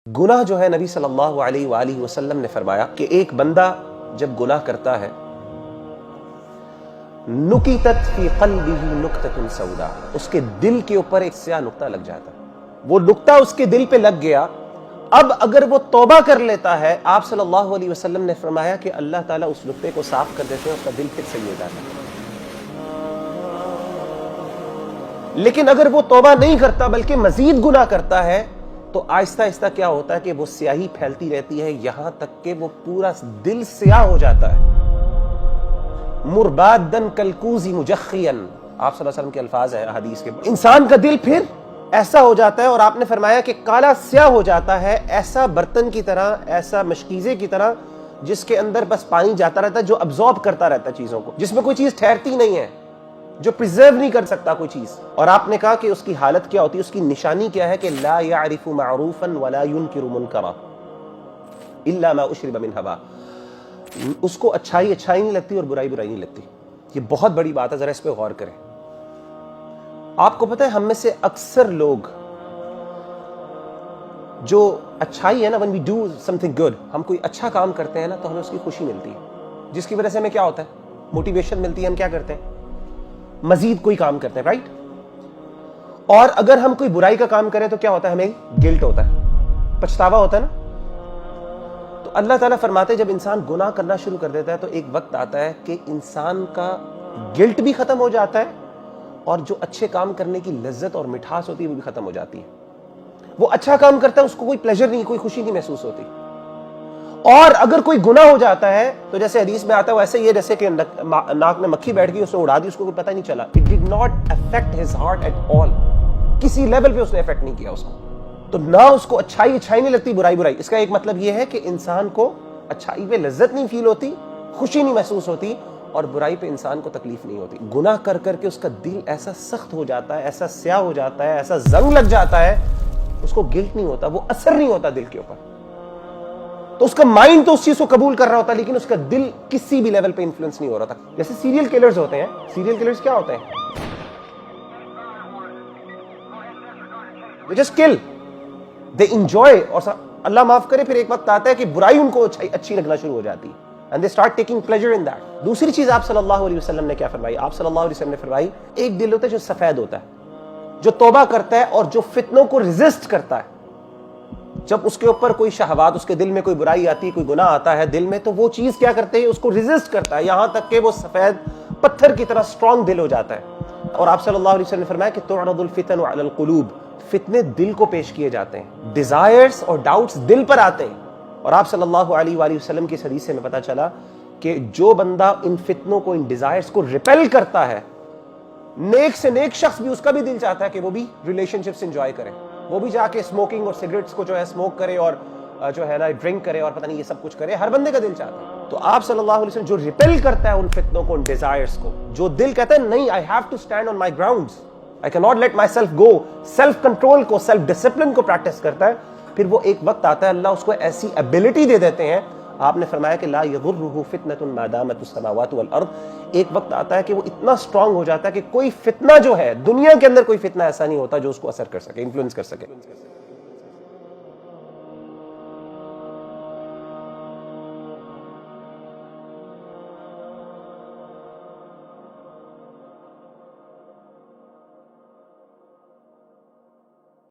گناہ جو ہے نبی صلی اللہ علیہ وآلہ وسلم نے فرمایا کہ ایک بندہ جب گناہ کرتا ہے نکتت فی قلبہ نکتۃ سودا، اس کے دل کے اوپر ایک سیاہ نقطہ لگ جاتا ہے، وہ نقطہ اس کے دل پہ لگ گیا۔ اب اگر وہ توبہ کر لیتا ہے، آپ صلی اللہ علیہ وسلم نے فرمایا کہ اللہ تعالیٰ اس نقطے کو صاف کر دیتے ہیں، اس کا دل پھر صحیح ہو جاتا ہے۔ لیکن اگر وہ توبہ نہیں کرتا بلکہ مزید گناہ کرتا ہے تو آہستہ آہستہ کیا ہوتا ہے کہ وہ سیاہی پھیلتی رہتی ہے، یہاں تک کہ وہ پورا دل سیاہ ہو جاتا ہے۔ مربادن کالکوز مجخیا، آپ صلی اللہ علیہ وسلم کے الفاظ ہیں حدیث کے، انسان کا دل پھر ایسا ہو جاتا ہے، اور آپ نے فرمایا کہ کالا سیاہ ہو جاتا ہے، ایسا برتن کی طرح، ایسا مشکیزے کی طرح جس کے اندر بس پانی جاتا رہتا ہے، جو ابزارب کرتا رہتا ہے چیزوں کو، جس میں کوئی چیز ٹھہرتی نہیں ہے، جو پریزرو نہیں کر سکتا کوئی چیز۔ اور آپ نے کہا کہ اس کی حالت کیا ہوتی ہے، اس کی نشانی کیا ہے کہ لا يعرف معروفا ولا ينکر منکرا الا ما اشرب من ہوا، اس کو اچھائی اچھائی نہیں لگتی اور برائی برائی نہیں لگتی۔ یہ بہت بڑی بات ہے، ذرا اس پہ غور کریں۔ آپ کو پتہ ہے ہم میں سے اکثر لوگ جو اچھائی ہے نا، when we do something good، ہم کوئی اچھا کام کرتے ہیں نا تو ہمیں اس کی خوشی ملتی ہے، جس کی وجہ سے ہمیں کیا ہوتا ہے، موٹیویشن ملتی ہے، ہم کیا کرتے ہیں، مزید کوئی کام کرتے ہیں، رائٹ؟ اور اگر ہم کوئی برائی کا کام کریں تو کیا ہوتا ہے، ہمیں گلٹ ہوتا ہے، پچھتاوا ہوتا ہے نا۔ تو اللہ تعالیٰ فرماتے ہیں جب انسان گناہ کرنا شروع کر دیتا ہے تو ایک وقت آتا ہے کہ انسان کا گلٹ بھی ختم ہو جاتا ہے، اور جو اچھے کام کرنے کی لذت اور مٹھاس ہوتی ہے وہ بھی ختم ہو جاتی ہے۔ وہ اچھا کام کرتا ہے، اس کو کوئی پلیجر نہیں، کوئی خوشی نہیں محسوس ہوتی۔ اور اگر کوئی گناہ ہو جاتا ہے تو جیسے حدیث میں آتا ہے ویسے یہ جیسے کہ ناک میں مکھی بیٹھ گئی، اس نے اڑا دی، اس کو کوئی پتہ نہیں چلا۔ It did not affect his heart at all، کسی لیول پہ اس نے افیکٹ نہیں کیا اس کو۔ تو نہ اس کو اچھائی اچھائی نہیں لگتی، برائی برائی۔ اس کا ایک مطلب یہ ہے کہ انسان کو اچھائی پہ لذت نہیں فیل ہوتی، خوشی نہیں محسوس ہوتی، اور برائی پہ انسان کو تکلیف نہیں ہوتی۔ گناہ کر کر کے اس کا دل ایسا سخت ہو جاتا ہے، ایسا سیاہ ہو جاتا ہے، ایسا زنگ لگ جاتا ہے، اس کو گلٹ نہیں ہوتا، وہ اثر نہیں ہوتا دل کے اوپر۔ تو اس کا مائنڈ تو اس چیز کو قبول کر رہا ہوتا ہے، لیکن اس کا دل کسی بھی لیول پہ انفلوئنس نہیں ہو رہا تھا۔ جیسے سیریل کلرز ہوتے ہیں، سیریل کلرز کیا ہوتے ہیں، they just kill، they enjoy، اور اللہ معاف کرے پھر ایک وقت آتا ہے کہ برائی ان کو اچھی لگنا شروع ہو جاتی ہے، and they start taking pleasure in that۔ دوسری چیز آپ صلی اللہ علیہ وسلم نے کیا فرمائی، آپ صلی اللہ علیہ وسلم نے فرمائی ایک دل ہوتا ہے جو سفید ہوتا ہے، جو توبہ کرتا ہے اور جو فتنوں کو ریزسٹ کرتا ہے۔ جب اس کے اوپر کوئی شہوات، اس کے دل میں کوئی برائی آتی ہے، کوئی گناہ آتا ہے دل میں، تو وہ چیز کیا کرتے ہیں، اس کو ریزسٹ کرتا ہے، یہاں تک کہ وہ سفید پتھر کی طرح سٹرونگ دل ہو جاتا ہے۔ اور آپ صلی اللہ علیہ وسلم نے فرمایا کہ تعرض الفتن علی القلوب، فتنے دل کو پیش کیے جاتے ہیں، ڈیزائرز اور ڈاؤٹس دل پر آتے ہیں۔ اور آپ صلی اللہ علیہ وآلہ وسلم کی اس حدیث سے ہمیں پتہ چلا کہ جو بندہ ان فتنوں کو، ان ڈیزائرز کو ریپیل کرتا ہے، نیک سے نیک شخص بھی، اس کا بھی دل چاہتا ہے کہ وہ بھی ریلیشن شپس انجوائے کرے، وہ بھی جا کے اسموکنگ اور سگریٹس کو جو ہے اسموک کرے، اور جو ہے نا ڈرنک کرے، اور پتہ نہیں یہ سب کچھ کرے، ہر بندے کا دل چاہتا ہے۔ تو آپ صلی اللہ علیہ وسلم جو ریپیل کرتا ہے ان فتنوں کو، ان ڈیزائرز کو، جو دل کہتا ہے نہیں، I have to stand on my grounds، I cannot let myself go، self control کو، سیلف ڈسپلن کو پریکٹس کرتا ہے، پھر وہ ایک وقت آتا ہے اللہ اس کو ایسی ایبلٹی دے دیتے ہیں۔ آپ نے فرمایا کہ لا یضرہ فتنۃ ما دامت السماوات والارض، ایک وقت آتا ہے کہ وہ اتنا سٹرونگ ہو جاتا ہے کہ کوئی فتنہ جو ہے دنیا کے اندر، کوئی فتنہ ایسا نہیں ہوتا جو اس کو اثر کر سکے، انفلوئنس کر سکے۔